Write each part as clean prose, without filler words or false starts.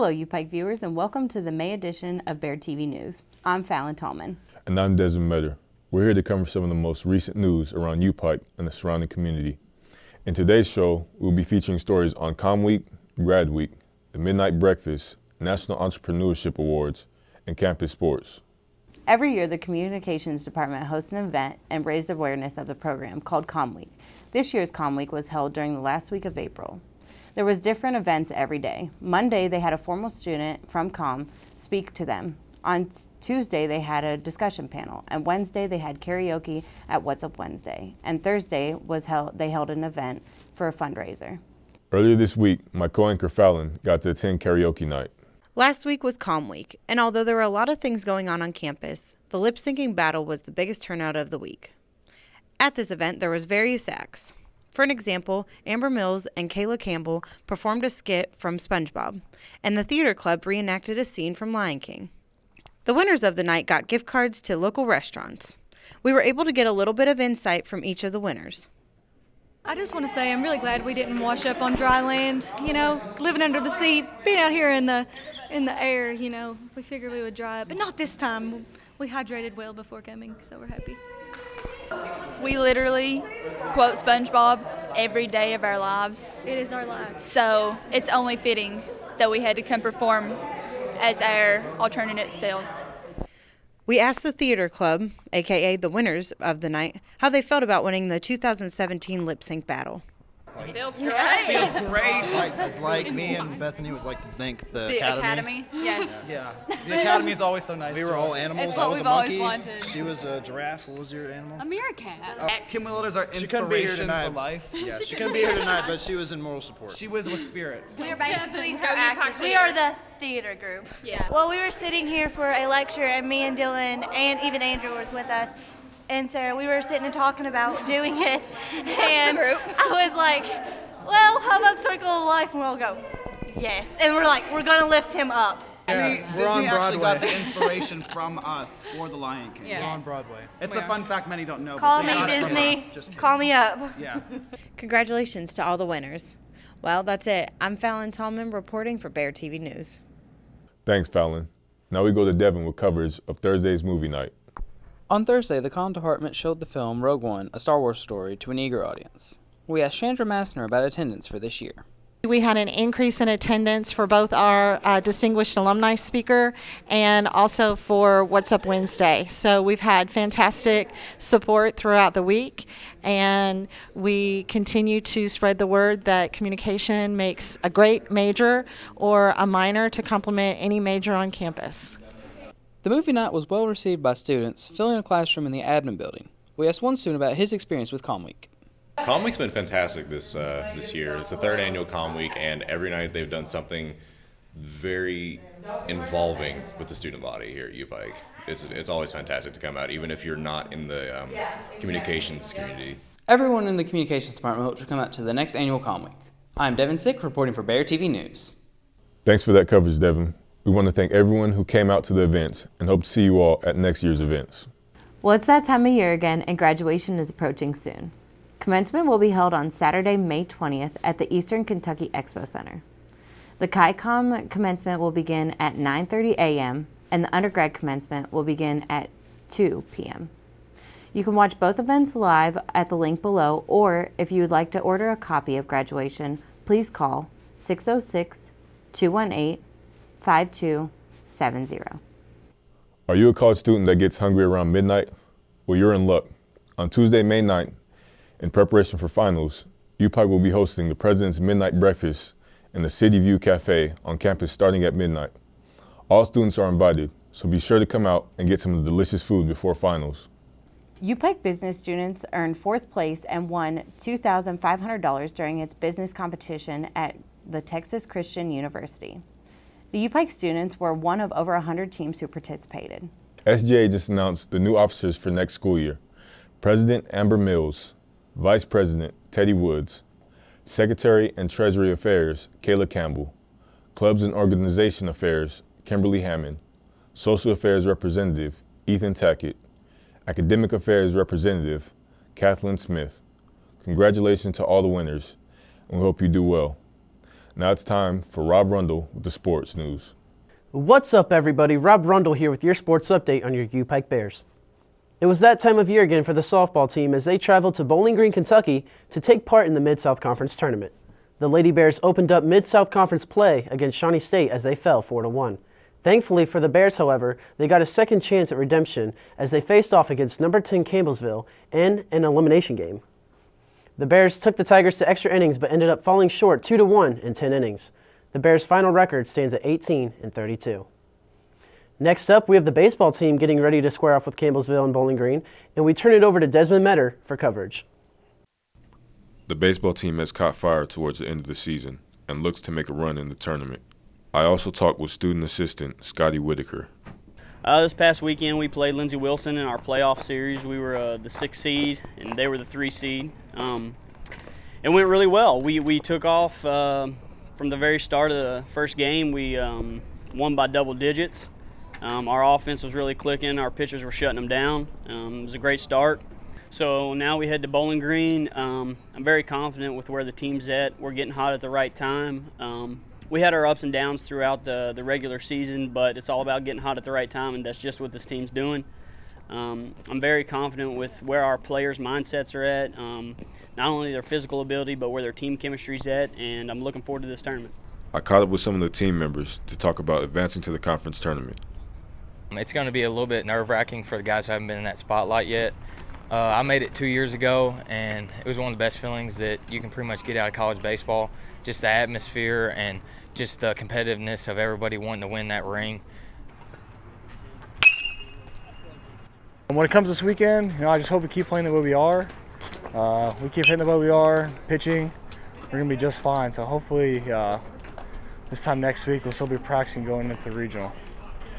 Hello, Upike viewers, and welcome to the May edition of Bear TV News. I'm Fallon Tallman. And I'm Desmond Metter. We're here to cover some of the most recent news around Upike and the surrounding community. In today's show, we'll be featuring stories on Com Week, Grad Week, the Midnight Breakfast, National Entrepreneurship Awards, and campus sports. Every year, the Communications Department hosts an event and raises awareness of the program called Com Week. This year's Com Week was held during the last week of April. There was different events every day. Monday, they had a formal student from Com speak to them. On Tuesday, they had a discussion panel, and Wednesday, they had karaoke at What's Up Wednesday. And Thursday, they held an event for a fundraiser. Earlier this week, my co-anchor Fallon got to attend karaoke night. Last week was Com Week, and although there were a lot of things going on campus, the lip-syncing battle was the biggest turnout of the week. At this event, there was various acts. For an example, Amber Mills and Kayla Campbell performed a skit from SpongeBob, and the theater club reenacted a scene from Lion King. The winners of the night got gift cards to local restaurants. We were able to get a little bit of insight from each of the winners. I just want to say I'm really glad we didn't wash up on dry land, living under the sea, being out here in the air, we figured we would dry up, but not this time. We hydrated well before coming, so we're happy. We literally quote SpongeBob every day of our lives. It is our lives. So it's only fitting that we had to come perform as our alternative selves. We asked the theater club, aka the winners of the night, how they felt about winning the 2017 lip sync battle. Feels great. Feels great. It's like me and Bethany would like to thank the Academy. Yes. Yeah. The Academy is always so nice. We were all animals. It's I what was a we've always monkey. wanted. She was a giraffe. What was your animal? A meerkat. Kim Willard is our She couldn't be here inspiration tonight. for life. Yeah, she couldn't be here tonight, but she was in moral support. She was with spirit. We are basically her actors. We are the theater group. Yeah. Well, we were sitting here for a lecture, and me and Dylan and even Andrew was with us. And so we were sitting and talking about doing it. And I was like, well, how about Circle of Life? And we'll go, yes. And we're like, we're going to lift him up. Yeah, Disney we're on actually got the Broadway. inspiration from us for The Lion King. Yes. We're on Broadway. It's a fun fact many don't know. but Call they me got it from Disney. us. Just Call me up. yeah. Congratulations to all the winners. Well, that's it. I'm Fallon Tallman reporting for Bear TV News. Thanks, Fallon. Now we go to Devin with coverage of Thursday's movie night. On Thursday, the comm department showed the film Rogue One, A Star Wars Story to an eager audience. We asked Chandra Massner about attendance for this year. We had an increase in attendance for both our distinguished alumni speaker and also for What's Up Wednesday. So we've had fantastic support throughout the week, and we continue to spread the word that communication makes a great major or a minor to complement any major on campus. The movie night was well received by students, filling a classroom in the admin building. We asked one student about his experience with Com Week. Com Week's been fantastic this year. It's the third annual Com Week, and every night they've done something very involving with the student body here at Upike. It's always fantastic to come out, even if you're not in the communications community. Everyone in the communications department hopes to come out to the next annual Com Week. I'm Devin Sick, reporting for Bear TV News. Thanks for that coverage, Devin. We want to thank everyone who came out to the events and hope to see you all at next year's events. Well, it's that time of year again, and graduation is approaching soon. Commencement will be held on Saturday, May 20th at the Eastern Kentucky Expo Center. The Chi-Com commencement will begin at 9:30 a.m. and the undergrad commencement will begin at 2 p.m. You can watch both events live at the link below, or if you would like to order a copy of graduation, please call 606-218-5270. Are you a college student that gets hungry around midnight? Well, you're in luck. On Tuesday, May 9th, in preparation for finals, Upike will be hosting the President's Midnight Breakfast in the City View Cafe on campus starting at midnight. All students are invited, so be sure to come out and get some delicious food before finals. Upike business students earned 4th place and won $2,500 during its business competition at the Texas Christian University. The Upike students were one of over 100 teams who participated. SGA just announced the new officers for next school year. President Amber Mills, Vice President Teddy Woods, Secretary and Treasury Affairs Kayla Campbell, Clubs and Organization Affairs Kimberly Hammond, Social Affairs Representative Ethan Tackett, Academic Affairs Representative Kathleen Smith. Congratulations to all the winners, and we hope you do well. Now it's time for Rob Rundle with the sports news. What's up, everybody? Rob Rundle here with your sports update on your Upike Bears. It was that time of year again for the softball team as they traveled to Bowling Green, Kentucky to take part in the Mid-South Conference tournament. The Lady Bears opened up Mid-South Conference play against Shawnee State as they fell 4-1. Thankfully for the Bears, however, they got a second chance at redemption as they faced off against number 10 Campbellsville in an elimination game. The Bears took the Tigers to extra innings but ended up falling short 2-1 in 10 innings. The Bears' final record stands at 18-32. Next up, we have the baseball team getting ready to square off with Campbellsville and Bowling Green, and we turn it over to Desmond Metter for coverage. The baseball team has caught fire towards the end of the season and looks to make a run in the tournament. I also talked with student assistant Scotty Whitaker. This past weekend we played Lindsey Wilson in our playoff series. We were the 6th seed and they were the 3 seed. It went really well. We took off from the very start of the first game. We won by double digits. Our offense was really clicking. Our pitchers were shutting them down. It was a great start. So now we head to Bowling Green. I'm very confident with where the team's at. We're getting hot at the right time. We had our ups and downs throughout the regular season, but it's all about getting hot at the right time, and that's just what this team's doing. I'm very confident with where our players' mindsets are at, not only their physical ability, but where their team chemistry's at, and I'm looking forward to this tournament. I caught up with some of the team members to talk about advancing to the conference tournament. It's going to be a little bit nerve-wracking for the guys who haven't been in that spotlight yet. I made it 2 years ago, and it was one of the best feelings that you can pretty much get out of college baseball. Just the atmosphere and just the competitiveness of everybody wanting to win that ring. When it comes this weekend, I just hope we keep playing the way we are. We keep hitting the way we are, pitching. We're going to be just fine. So hopefully this time next week we'll still be practicing going into the regional.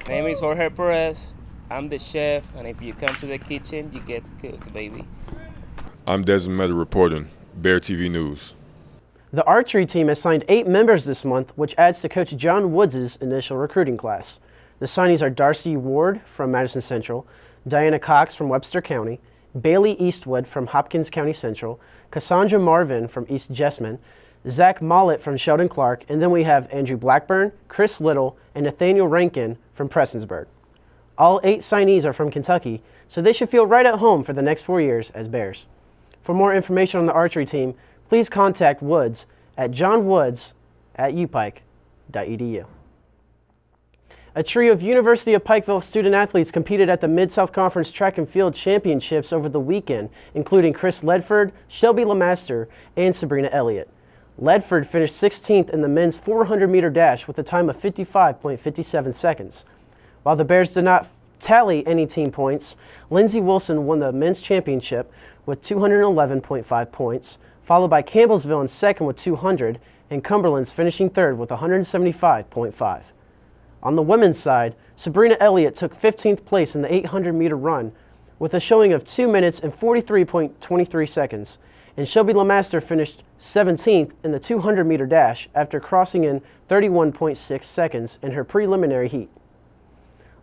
My name is Jorge Perez. I'm the chef, and if you come to the kitchen, you get to cook, baby. I'm Desmond Meadow reporting, Bear TV News. The archery team has signed 8 members this month, which adds to Coach John Woods' initial recruiting class. The signees are Darcy Ward from Madison Central, Diana Cox from Webster County, Bailey Eastwood from Hopkins County Central, Cassandra Marvin from East Jessamine, Zach Mollett from Sheldon Clark, and then we have Andrew Blackburn, Chris Little, and Nathaniel Rankin from Prestonsburg. All 8 signees are from Kentucky, so they should feel right at home for the next 4 years as Bears. For more information on the archery team, please contact Woods at johnwoods@upike.edu. A trio of University of Pikeville student athletes competed at the Mid-South Conference Track and Field Championships over the weekend, including Chris Ledford, Shelby Lemaster, and Sabrina Elliott. Ledford finished 16th in the men's 400-meter dash with a time of 55.57 seconds. While the Bears did not tally any team points, Lindsey Wilson won the men's championship with 211.5 points, followed by Campbellsville in second with 200, and Cumberland's finishing third with 175.5. On the women's side, Sabrina Elliott took 15th place in the 800-meter run with a showing of 2 minutes and 43.23 seconds, and Shelby Lemaster finished 17th in the 200-meter dash after crossing in 31.6 seconds in her preliminary heat.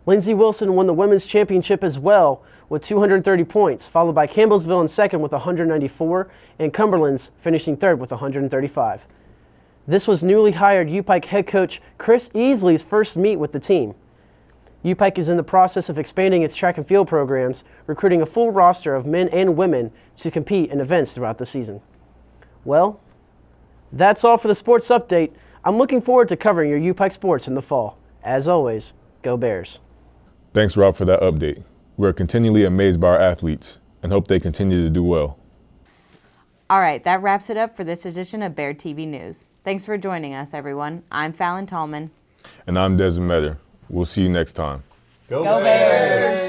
Lindsey Wilson won the women's championship as well with 230 points, followed by Campbellsville in second with 194, and Cumberland's finishing third with 135. This was newly hired Upike head coach Chris Easley's first meet with the team. Upike is in the process of expanding its track and field programs, recruiting a full roster of men and women to compete in events throughout the season. Well, that's all for the sports update. I'm looking forward to covering your Upike sports in the fall. As always, go Bears. Thanks, Rob, for that update. We're continually amazed by our athletes and hope they continue to do well. All right, that wraps it up for this edition of Bear TV News. Thanks for joining us, everyone. I'm Fallon Tallman. And I'm Desmond Meadow. We'll see you next time. Go Bears!